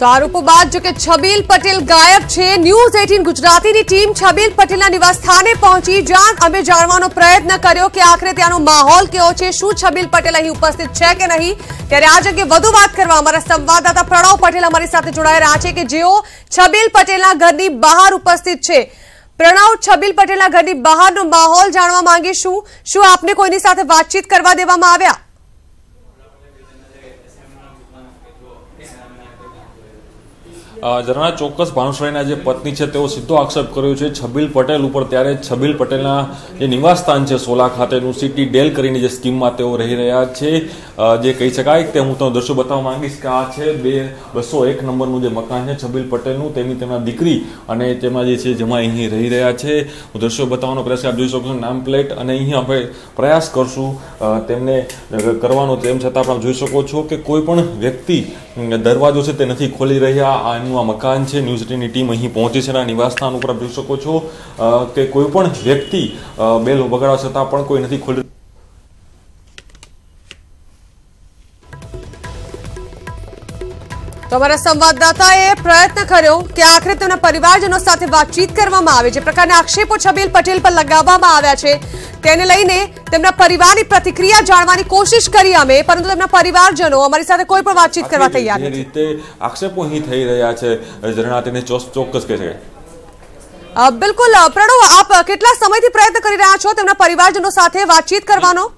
તો આરોપો બાદ જો કે છબીલ પટેલ ગાયબ છે। ન્યૂઝ 18 ગુજરાતીની ટીમ છબીલ પટેલના નિવાસસ્થાને પહોંચી, જ્યાં અમે જાણવાનો પ્રયત્ન કર્યો કે આખરે ત્યાંનો માહોલ કેવો છે, શું છબીલ પટેલ અહીં ઉપસ્થિત છે કે નહીં। ત્યારે આ અંગે વધુ વાત કરવા અમારા સંવાદદાતા પ્રણવ પટેલ અમારી સાથે જોડાઈ રહ્યા છે કે જેઓ છબીલ પટેલના ઘરની બહાર ઉપસ્થિત છે। પ્રણવ, છબીલ પટેલના ઘરની બહારનો માહોલ જાણવા માંગીશું, શું આપને કોઈની સાથે વાતચીત કરવા દેવામાં આવ્યા? ઝરણા, ચોક્કસ ભાનુશાળીના જે પત્ની છે તેઓ સીધો આક્ષેપ કર્યો છે છબીલ પટેલ ઉપર। ત્યારે છબીલ પટેલના જે નિવાસસ્થાન છે સોલા ખાતેનું સિટી ડેલ કરીને જે સ્કીમમાં તેઓ રહી રહ્યા છે, જે કહી શકાય તે હું તમને દ્રશ્યો બતાવવા માંગીશ કે આ છે 201 નંબરનું જે મકાન છે છબીલ પટેલનું, તેમના દીકરી અને તેમાં જે છે જમાઈ અહીં રહી રહ્યા છે। હું દ્રશ્યો બતાવવાનો પ્રયાસ આપ જોઈ શકો છો, નામ પ્લેટ, અને અહીં આપણે પ્રયાસ કરશું તેમને કરવાનો, તેમ છતાં પણ જોઈ શકો છો કે કોઈ પણ વ્યક્તિ દરવાજો છે તે નથી ખોલી રહ્યા। આ મકાન છે, ન્યૂઝ 18ની ટીમ અહીં પહોંચી છે। નિવાસસ્થાન ઉપર જોઈ શકો છો કે કોઈ પણ વ્યક્તિ બેલ વગાડવા છતાં પણ કોઈ નથી ખોલી। તો અમારા સંવાદદાતાએ પ્રયત્ન કર્યો કે આખરે તેમના પરિવારજનો સાથે વાતચીત કરવામાં આવે। જે પ્રકારના આક્ષેપો છબીલ પટેલ પર લગાવવામાં આવ્યા છે તેને લઈને તેમના પરિવારની પ્રતિક્રિયા જાણવાની કોશિશ કરી અમે, પરંતુ તેમના પરિવારજનો અમારી સાથે કોઈ પણ વાતચીત કરવા તૈયાર નથી। રીતે આક્ષેપો અહીં થઈ રહ્યા છે ઝરણા, તેને ચોક્કસ કહે છે। બિલકુલ પ્રણવ, આપ કેટલા સમયથી પ્રયત્ન કરી રહ્યા છો તેમના પરિવારજનો સાથે વાતચીત કરવાનો?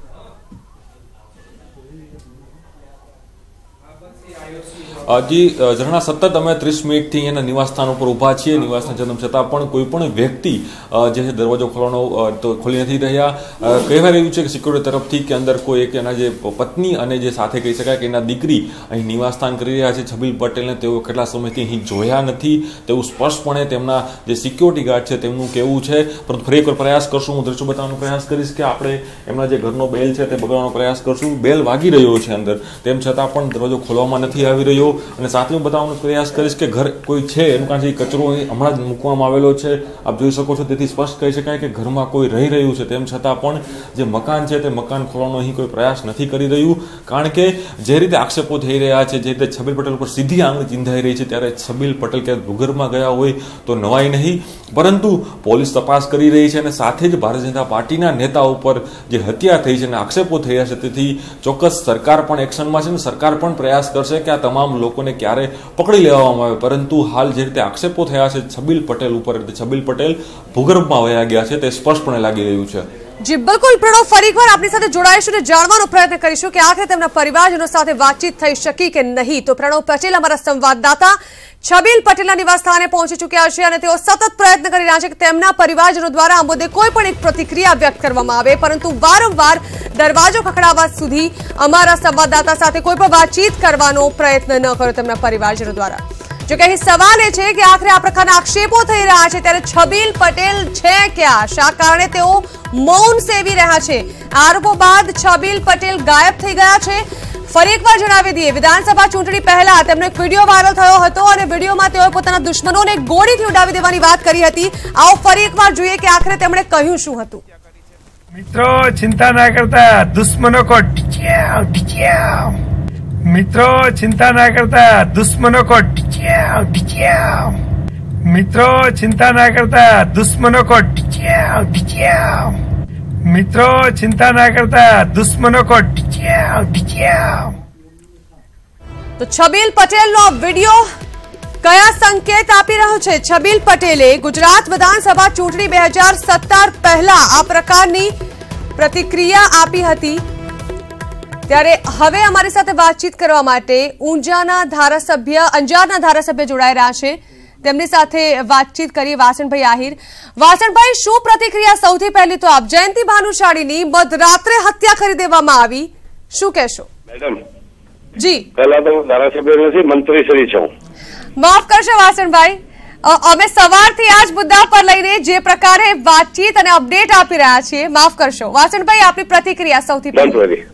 જી ઝરણા, સતત અમે 30 મિનિટથી એના નિવાસસ્થાન ઉપર ઊભા છીએ। નિવાસના જન્મ છતાં પણ કોઈ પણ વ્યક્તિ જે છે દરવાજો ખોલવાનો તો ખોલી નથી રહ્યા। કહેવાય રહ્યું છે કે સિક્યુરિટી તરફથી કે અંદર કોઈ એક એના જે પત્ની અને જે સાથે કહી શકાય કે એના દીકરી અહીં નિવાસસ્થાન કરી રહ્યા છે છબીલ પટેલને તેઓ કેટલા સમયથી અહીં જોયા નથી તેવું સ્પષ્ટપણે તેમના જે સિક્યુરિટી ગાર્ડ છે તેમનું કહેવું છે। પરંતુ ફરી એકવાર પ્રયાસ કરશું, હું દ્રશ્યો બતાવવાનો પ્રયાસ કરીશ કે આપણે એમના જે ઘરનો બેલ છે તે બગાડવાનો પ્રયાસ કરશું। બેલ વાગી રહ્યો છે અંદર, તેમ છતાં પણ દરવાજો ખોલવામાં નથી આવી રહ્યો। અને સાથે હું બતાવવાનો પ્રયાસ કરીશ કે ઘર કોઈ છે એનું કારણે કચરો હમણાં જ મૂકવામાં આવેલો છે, આપ જોઈ શકો છો। તેથી સ્પષ્ટ કહી શકાય કે ઘરમાં કોઈ રહી રહ્યું છે, તેમ છતાં પણ જે મકાન છે તે મકાન ખોલવાનો અહીં કોઈ પ્રયાસ નથી કરી રહ્યું। કારણ કે જે રીતે આક્ષેપો થઈ રહ્યા છે, જે રીતે છબીલ પટેલ ઉપર સીધી આંગળી ચીંધાઈ રહી છે, ત્યારે છબીલ પટેલ ક્યાંક ભૂગર્ભમાં ગયા હોય તો નવાઈ નહીં, પરંતુ પોલીસ તપાસ કરી રહી છે અને સાથે જ ભારતીય જનતા પાર્ટીના નેતા ઉપર જે હત્યા થઈ છે અને આક્ષેપો થયા છે, તેથી ચોક્કસ સરકાર પણ એક્શનમાં છે અને સરકાર પણ પ્રયાસ કરશે કે આ તમામ લોકોને ક્યારે પકડી લેવામાં આવે। પરંતુ હાલ જે રીતે આક્ષેપો થયા છે છબીલ પટેલ ઉપર, છબીલ પટેલ ભૂગર્ભમાં વયા ગયા છે તે સ્પષ્ટપણે લાગી રહ્યું છે। જી બિલકુલ પ્રણવ, ફરી એકવાર આપની સાથે જોડાઈશું અને જાણવાનો પ્રયત્ન કરીશું કે આખરે તેમના પરિવારજનો સાથે વાતચીત થઈ શકી કે નહીં। તો પ્રણવ પટેલ અમારા સંવાદદાતા છબીલ પટેલના નિવાસસ્થાને પહોંચી ચૂક્યા છે અને તેઓ સતત પ્રયત્ન કરી રહ્યા છે કે તેમના પરિવારજનો દ્વારા આ મુદ્દે કોઈ પણ એક પ્રતિક્રિયા વ્યક્ત કરવામાં આવે, પરંતુ વારંવાર દરવાજો ખખડાવવા સુધી અમારા સંવાદદાતા સાથે કોઈ પણ વાતચીત કરવાનો પ્રયત્ન ન કર્યો તેમના પરિવારજનો દ્વારા। જો કે અહીં સવાલ એ છે કે આખરે આ પ્રકારના આક્ષેપો થઈ રહ્યા છે ત્યારે છબીલ પટેલ છે ક્યાં, શા કારણે તેઓ મૌન સેવી રહ્યા છે? આરોપો બાદ છબીલ પટેલ ગાયબ થઈ ગયા છે। ફરી એકવાર જણાવી દઈએ, વિધાનસભા ચૂંટણી પહેલા તેમનો એક વિડીયો વાયરલ થયો હતો અને વિડીયોમાં તેઓએ પોતાના દુશ્મનોને ગોળીથી ઉડાવી દેવાની વાત કરી હતી। આવો ફરી એકવાર જોઈએ કે આખરે તેમણે કહ્યું શું હતું। મિત્રો ચિંતા ના કરતા, દુશ્મનો કો ઢીંચ્યાવ ઢીંચ્યાવ। મિત્રો ચિંતા ના કરતા, દુશ્મનો કો ઢીંચ્યાવ ઢીંચ્યાવ। મિત્રો ચિંતા ના કરતા, દુશ્મનો કો ઢીંચ્યાવ ઢીંચ્યાવ। મિત્રો ચિંતા ના કરતા, દુશ્મનો કો ઢીંચ્યાવ ઢીંચ્યાવ। તો છબીલ પટેલનો વિડીયો કયા સંકેત આપી રહ્યો છે? છબીલ પટેલે ગુજરાત વિધાનસભા ચૂંટણી 2017 પહેલા આ પ્રકારની પ્રતિક્રિયા આપી હતી। ત્યારે હવે અમારી સાથે વાતચીત કરવા માટે અંજારના ધારાસભ્ય જોડાઈ રહ્યા છે। તેમની સાથે વાતચીત કરી વાસણભાઈ આહિર। વાસણભાઈ, શું પ્રતિક્રિયા? સૌથી પહેલી તો આપ, જયંતિ ભાનુશાળીની મધરાત્રે હત્યા કરી દેવામાં આવી, શું કહેશો? મેડમ જી, પહેલા તો ધારાસભ્ય નથી, મંત્રીશ્રી છું। માફ કરશો વાસણભાઈ, અમે સવારથી આ જ મુદ્દા પર લઈને જે પ્રકારે વાતચીત અને અપડેટ આપી રહ્યા છીએ, માફ કરશો વાસણભાઈ, આપની પ્રતિક્રિયા સૌથી પહેલી।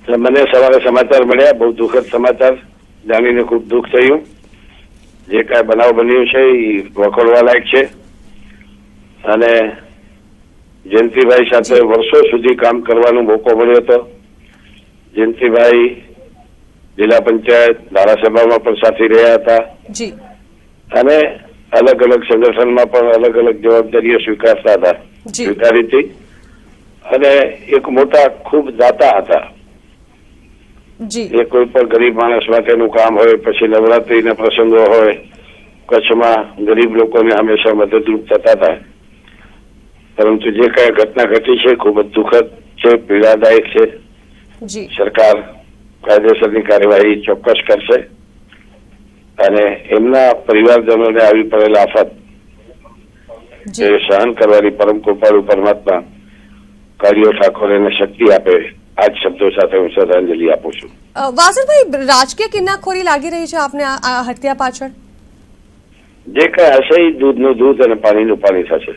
મને સવારે સમાચાર મળ્યા, બહુ દુઃખદ સમાચાર, જાણીને ખૂબ દુઃખ થયું। જે કાંઈ બનાવ બન્યું છે એ વખોડવા લાયક છે અને જયંતિભાઈ સાથે વર્ષો સુધી કામ કરવાનો મોકો મળ્યો હતો। જયંતિભાઈ જિલ્લા પંચાયત ધારાસભામાં પણ સાથી રહ્યા હતા જી અને અલગ અલગ સંગઠનમાં પણ અલગ અલગ જવાબદારીઓ સ્વીકારતા હતા, સ્વીકારી હતી અને એક મોટા ખૂબ દાતા હતા. એ કોઈ પણ ગરીબ માણસ માટેનું કામ હોય, પછી નવરાત્રીના પ્રસંગો હોય, કચ્છમાં ગરીબ લોકોને હંમેશા મદદરૂપ થતા હતા. પરંતુ જે કઈ ઘટના ઘટી છે ખૂબ જ દુઃખદ છે, પીડાદાયક છે. સરકાર કાયદેસરની કાર્યવાહી ચોક્કસ કરશે અને એમના પરિવારજનોને આવી પડેલ આફત એ સહન કરવાની પરમ કૃપાળુ પરમાત્મા કાળીઓ ઠાકોરને શક્તિ આપે, આ જ શબ્દો સાથે હું શ્રદ્ધાંજલિ આપું છું. વાસણભાઈ, રાજકીય કિન્નાખોરી લાગી રહી છે આપને આ હત્યા પાછળ? જે કઈ હશે એ દૂધનું દૂધ અને પાણીનું પાણી થશે.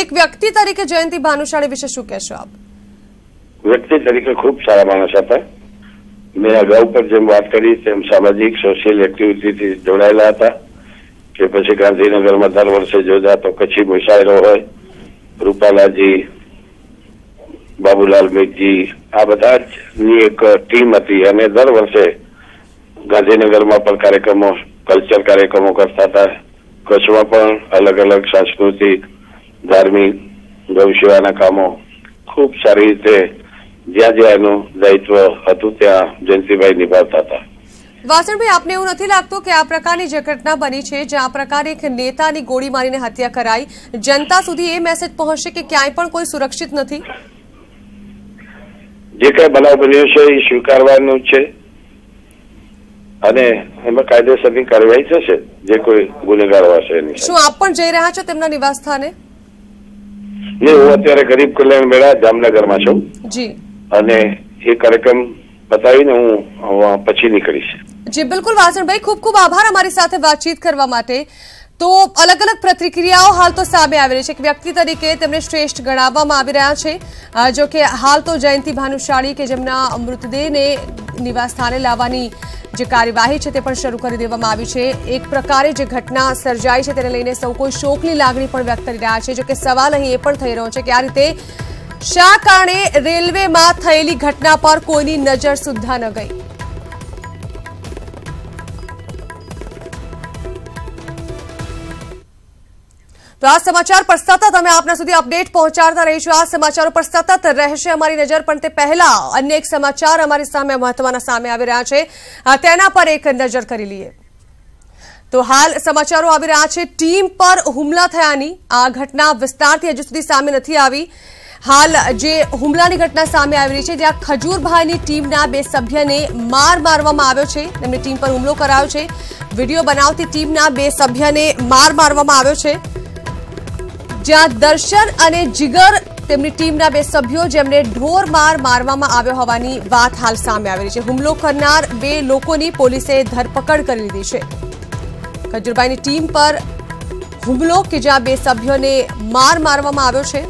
એક વ્યક્તિ તરીકે જયંતિ ભાનુશાળી વિશે શું કહેશો આપ? વ્યક્તિ તરીકે ખૂબ સારા માણસ હતા. મેં અગાઉ પર જેમ વાત કરી તેમ સામાજિક સોશિયલ એક્ટિવિટીથી જોડાયેલા હતા કે પછી ગાંધીનગરમાં દર વર્ષે યોજાતો કચ્છી મુશાયરો હોય, રૂપાલાજી, બાબુલાલ મેઘજી, આ બધા જ ની એક ટીમ હતી અને દર વર્ષે ગાંધીનગરમાં પણ કાર્યક્રમો, કલ્ચર કાર્યક્રમો કરતા હતા. કચ્છમાં પણ અલગ અલગ સાંસ્કૃતિક, ધાર્મિક, ગૌસેવાના કામો ખૂબ સારી રીતે જ્યાં જ્યાં એનું દાયિત્વ હતું ત્યાં જયંતિભાઈ નિભાવતા હતા. વાસણભાઈ, આપને એવું નથી લાગતું કે આ પ્રકારની જે ઘટના બની છે, જે આ પ્રકારે એક નેતાની ગોળી મારીને હત્યા કરાઈ, જનતા સુધી એ મેસેજ પહોંચશે કે ક્યાંય પણ કોઈ સુરક્ષિત નથી? જે કઈ બનાવ બન્યો છે એ સ્વીકારવાનું છે અને એમાં કાયદેસરની કાર્યવાહી થશે જે કોઈ ગુનેગાર હશે એની. શું આપ પણ જઈ રહ્યા છો તેમના નિવાસ સ્થાને? હું અત્યારે ગરીબ કલ્યાણ મેળા જામનગરમાં છું જી, અને એ કાર્યક્રમ બતાવીને હું પછી નીકળીશ. જી બિલકુલ વાસણભાઈ, ખૂબ ખૂબ આભાર અમારી સાથે વાતચીત કરવા માટે. તો અલગ અલગ પ્રતિક્રિયાઓ હાલ તો સામે આવી રહી છે કે વ્યક્તિ તરીકે તેમને શ્રેષ્ઠ ગણાવવામાં આવી રહ્યા છે. જો કે હાલ તો જયંતિ ભાનુશાળી કે જેમના મૃતદેહને નિવાસ સ્થાને લાવવાની જે કાર્યવાહી છે તે પણ શરૂ કરી દેવામાં આવી છે. એક પ્રકારે જે ઘટના સર્જાઈ છે તેને લઈને સૌ કોઈ શોકની લાગણી પણ વ્યક્ત કરી રહ્યા છે. જો કે સવાલ અહીં એ પણ થઈ રહ્યો છે કે આ રીતે શા કારણે રેલવેમાં થયેલી ઘટના પર કોઈની નજર સુદ્ધા ન ગઈ? તો આ સમાચાર પર સતત અમે આપના સુધી અપડેટ પહોંચાડતા રહીશું. આ સમાચારો પર સતત રહેશે અમારી નજર, પણ તે પહેલા અન્ય એક સમાચાર અમારી સામે મહત્વના સામે આવી રહ્યા છે, તેના પર એક નજર કરી લઈએ. તો હાલ સમાચારો આવી રહ્યા છે ટીમ પર હુમલા થયાની. આ ઘટના વિસ્તારથી હજુ સુધી સામે નથી આવી. હાલ જે હુમલાની ઘટના સામે આવી રહી છે, જ્યાં ખજૂરભાઈની ટીમના 2 સભ્યને મારવામાં આવ્યો છે. તેમની ટીમ પર હુમલો કરાયો છે. વિડીયો બનાવતી ટીમના 2 સભ્યને મારવામાં આવ્યો છે. જ્યાં દર્શન અને જીગર તેમની ટીમના 2 સભ્યો જેમને ઢોર મારવામાં આવ્યો હોવાની વાત હાલ સામે આવી રહી છે. હુમલો કરનાર 2 લોકોની પોલીસે ધરપકડ કરી લીધી છે. ખજૂરભાઈની ટીમ પર હુમલો કે જ્યાં 2 સભ્યોને મારવામાં આવ્યો છે.